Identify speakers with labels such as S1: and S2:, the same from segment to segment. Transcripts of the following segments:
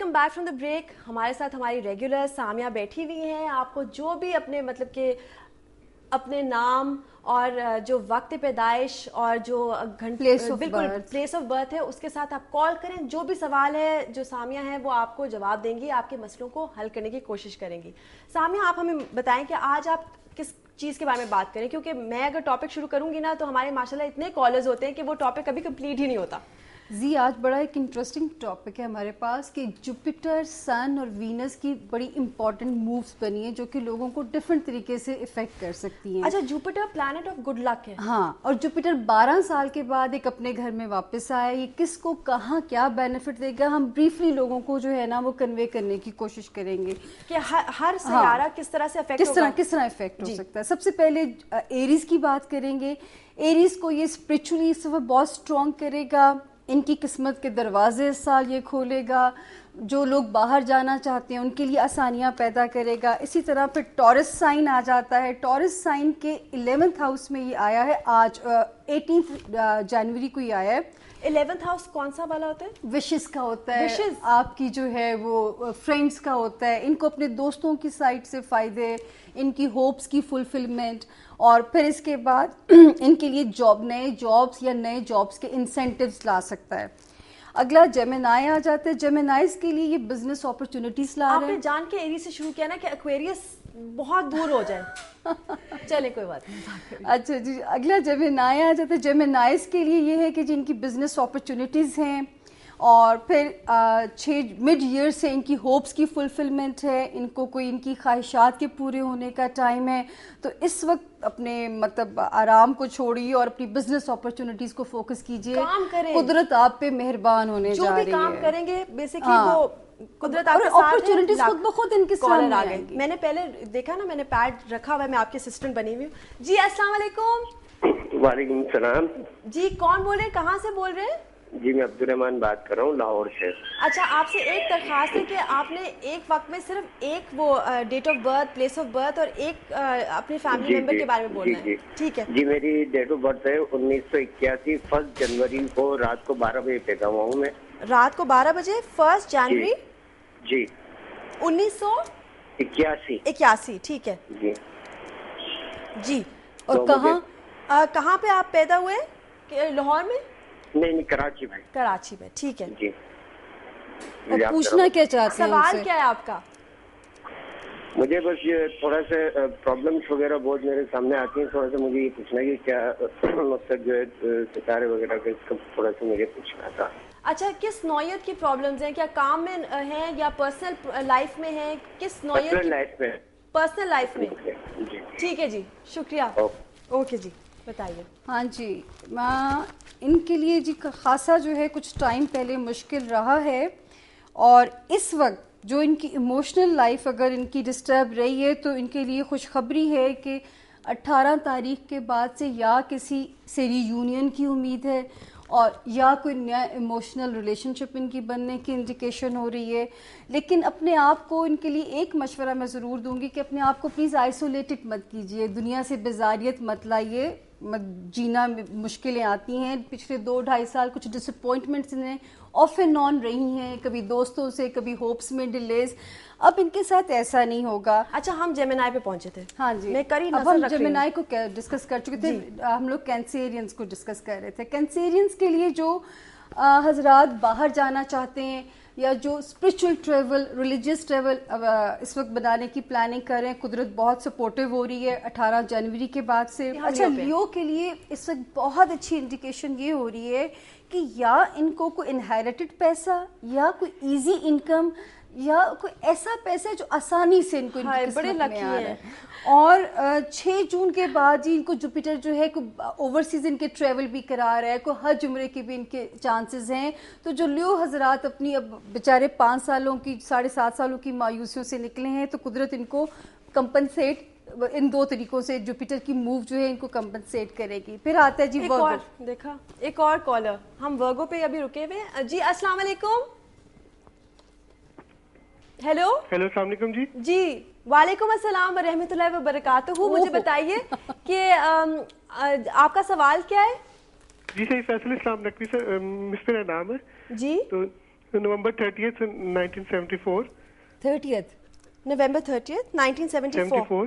S1: Welcome back from the break. ہمارے ساتھ ہماری ریگولر سامیہ بیٹھی ہوئی ہیں. آپ کو جو بھی اپنے مطلب کہ اپنے نام اور جو وقت پیدائش اور جو بالکل پلیس آف برتھ ہے اس کے ساتھ آپ کال کریں. جو بھی سوال ہے جو سامیہ ہے وہ آپ کو جواب دیں گی, آپ کے مسئلوں کو حل کرنے کی کوشش کریں گی. سامیہ آپ ہمیں بتائیں کہ آج آپ کس چیز کے بارے میں بات کریں, کیونکہ میں اگر ٹاپک شروع کروں گی نا تو ہمارے ماشاءاللہ اتنے کالرز ہوتے ہیں کہ وہ ٹاپک کبھی کمپلیٹ ہی نہیں ہوتا.
S2: جی آج بڑا ایک انٹرسٹنگ ٹاپک ہے ہمارے پاس کہ جوپیٹر, سن اور وینس کی بڑی امپورٹنٹ مووز بنی ہیں جو کہ لوگوں کو ڈفرینٹ طریقے سے افیکٹ کر سکتی ہیں.
S1: اچھا, Jupiter planet of good luck ہے.
S2: ہاں, اور جوپیٹر 12 سال کے بعد ایک اپنے گھر میں واپس آیا. یہ کس کو کہاں کیا بینیفٹ دے گا ہم بریفلی لوگوں کو جو ہے نا وہ کنوے کرنے کی کوشش کریں گے
S1: کہ ہر سیارہ کس طرح سے افیکٹ ہوگا,
S2: کس طرح افیکٹ ہو سکتا ہے. سب سے پہلے ایریز کی بات کریں گے. ایریز کو یہ اسپرچولی اس وقت بہت اسٹرانگ کرے گا, ان کی قسمت کے دروازے اس سال یہ کھولے گا. جو لوگ باہر جانا چاہتے ہیں ان کے لیے آسانیاں پیدا کرے گا. اسی طرح پھر ٹورس سائن آ جاتا ہے. ٹورس سائن کے 11th ہاؤس میں یہ آیا ہے آج 18 جنوری کو یہ آیا ہے.
S1: 11th ہاؤس کون سا والا ہوتا ہے؟
S2: وشز کا ہوتا ہے, آپ کی جو ہے وہ فرینڈس کا ہوتا ہے. ان کو اپنے دوستوں کی سائڈ سے فائدے, ان کی ہوپس کی فلفلمنٹ, اور پھر اس کے بعد ان کے لیے نئے جابس یا نئے جابس کے انسینٹیوز لا سکتا ہے. اگلا جیمنائی آ جاتے ہیں. جیمنائز کے لیے یہ بزنس اپرچونٹیز لا رہے ہیں.
S1: آپ نے جان کے ایری سے شروع کیا نا کہ ایکویریس بہت دور ہو جائے. چلے کوئی بات نہیں.
S2: اچھا جی, اگلا جیمنائی آ جاتا ہے. جیمنائز کے لیے یہ ہے کہ جن کی بزنس اپرچونٹیز ہیں, اور پھر 6 مڈ ایئر سے ان کی ہوپس کی فلفلمنٹ ہے. ان کو کوئی ان کی خواہشات کے پورے ہونے کا ٹائم ہے. تو اس وقت اپنے مطلب آرام کو چھوڑیے اور اپنی بزنس اپرچونٹیز کو فوکس کیجیے.
S1: کام کریں,
S2: قدرت آپ پہ مہربان ہونے جا رہی ہے.
S1: جو بھی کام کریں گے بیسیکلی وہ قدرت آپ کے ساتھ ہے.
S2: اپرچونٹیز خود بخود ان کے سامنے آ گئی.
S1: میں نے پہلے دیکھا نا, میں نے پیڈ رکھا ہوا ہے, میں آپ کی اسسٹنٹ بنی ہوئی ہوں. جی السلام علیکم.
S3: وعلیکم السلام.
S1: جی کون بول رہے ہیں, کہاں سے بول رہے ہیں؟
S3: جی میں عبدالرحمان بات کر رہا ہوں لاہور سے.
S1: اچھا, آپ سے ایک درخواست ہے کہ آپ نے ایک وقت میں صرف ایک وہ date of birth, place of birth اور ایک اپنے فیملی ممبر کے بارے میں بولنا ہے. ٹھیک ہے
S3: جی, میری ڈیٹ آف برتھ ہے 1981, 1 جنوری کو رات کو 12 بجے پیدا ہوا ہوں میں.
S1: رات کو 12 بجے 1 جنوری
S3: جی
S1: 1981. ٹھیک ہے
S3: جی.
S1: جی,
S2: اور
S1: کہاں پہ آپ پیدا ہوئے؟ لاہور میں؟
S3: نہیں, کراچی میں.
S1: کراچی میں. ٹھیک ہے
S3: جی.
S2: اور پوچھنا کیا چاہتے ہیں؟
S1: سوال کیا ہے آپ کا؟
S3: مجھے بس یہ تھوڑا سا پرابلمس وغیرہ بہت میرے سامنے آتی ہیں. تھوڑا سا مجھے یہ پوچھنا ہے کہ کیا مقصد جو ہے ستارے وغیرہ کا, اس کا تھوڑا سا مجھے پوچھنا تھا.
S1: اچھا, کس نوعیت کی پرابلمز ہیں؟ کیا کام میں ہیں یا پرسنل لائف میں ہیں؟ کس نوعیت؟ پرسنل لائف میں. ٹھیک ہے جی, شکریہ. اوکے جی, بتائیے.
S2: ہاں جی, ان کے لیے جی خاصا جو ہے کچھ ٹائم پہلے مشکل رہا ہے, اور اس وقت جو ان کی ایموشنل لائف اگر ان کی ڈسٹرب رہی ہے تو ان کے لیے خوشخبری ہے کہ 18 تاریخ کے بعد سے یا کسی سے ری یونین کی امید ہے, اور یا کوئی نیا ایموشنل ریلیشن شپ ان کی بننے کی انڈیکیشن ہو رہی ہے. لیکن اپنے آپ کو, ان کے لیے ایک مشورہ میں ضرور دوں گی کہ اپنے آپ کو پلیز آئسولیٹڈ مت کیجیے, دنیا سے بیزاریت مت لائیے. جینا مشکلیں آتی ہیں. پچھلے 2-2.5 سال کچھ ڈس اپوائنٹمنٹس انہیں آف اینڈ آن رہی ہیں, کبھی دوستوں سے, کبھی ہوپس میں ڈیلیز. اب ان کے ساتھ ایسا نہیں ہوگا.
S1: اچا, ہم جیمنائی پہ پہنچے تھے.
S2: ہاں جی, اب ہم جیمنائی کو ڈسکس کر چکے تھے. ہم لوگ کینسیرینس کو ڈسکس کر رہے تھے. کینسیرینس کے لیے جو حضرات باہر جانا چاہتے ہیں یا جو اسپرچل ٹریول, ریلیجیس ٹریول اس وقت بنانے کی پلاننگ کر رہے ہیں, قدرت بہت سپورٹیو ہو رہی ہے 18 جنوری کے بعد سے. اچھا, لیو کے لیے اس وقت بہت اچھی انڈیکیشن یہ ہو رہی ہے کہ یا ان کو کوئی انہیریٹڈ پیسہ یا کوئی ایزی انکم یا کوئی ایسا پیسہ جو آسانی سے ان کو ان کی قسمت میں آ رہا ہے. اور 6 جون کے بعد ہی ان کو جوپیٹر جو ہے کوئی اوورسیز ان کے ٹریول بھی کرا رہا ہے, کوئی حج عمرے کے بھی ان کے چانسز ہیں. تو جو لیو حضرات اپنی اب بیچارے 5 سالوں کی 7.5 سالوں کی مایوسیوں سے نکلے ہیں, تو قدرت ان کو کمپنسیٹ ان 2 طریقوں سے جوپیٹر کی موو جو ہے ان کو کمپنسیٹ کرے گی. پھر آتا ہے جی ورگو.
S1: دیکھا ایک اور کالر, ہم ورگو پہ ابھی رکے ہوئے. جی السلام علیکم. ہیلو
S4: السلام علیکم.
S1: جی وعلیکم السلام ورحمۃ اللہ وبرکاتہ. مجھے بتائیے کہ آپ کا سوال کیا ہے؟
S4: جی صحیح, فیصل اسلام نقوی سے مس میرا نام ہے.
S1: جی,
S4: تو November 30th, 1974.
S2: 30th.
S1: November 30th, 1974.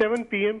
S4: 7 p.m.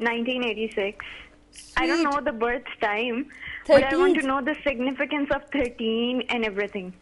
S5: 1986. I don't know the birth time, but I want to know the significance of 13 and everything.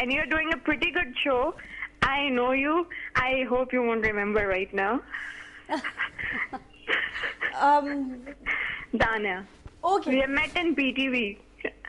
S5: And you're doing a pretty good show. I know you. I hope you won't remember right now. Dania.
S1: Okay.
S5: We have met in PTV.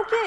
S1: Okay.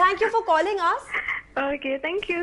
S1: Thank you for calling us.
S5: Okay. Thank you.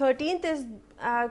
S1: 13th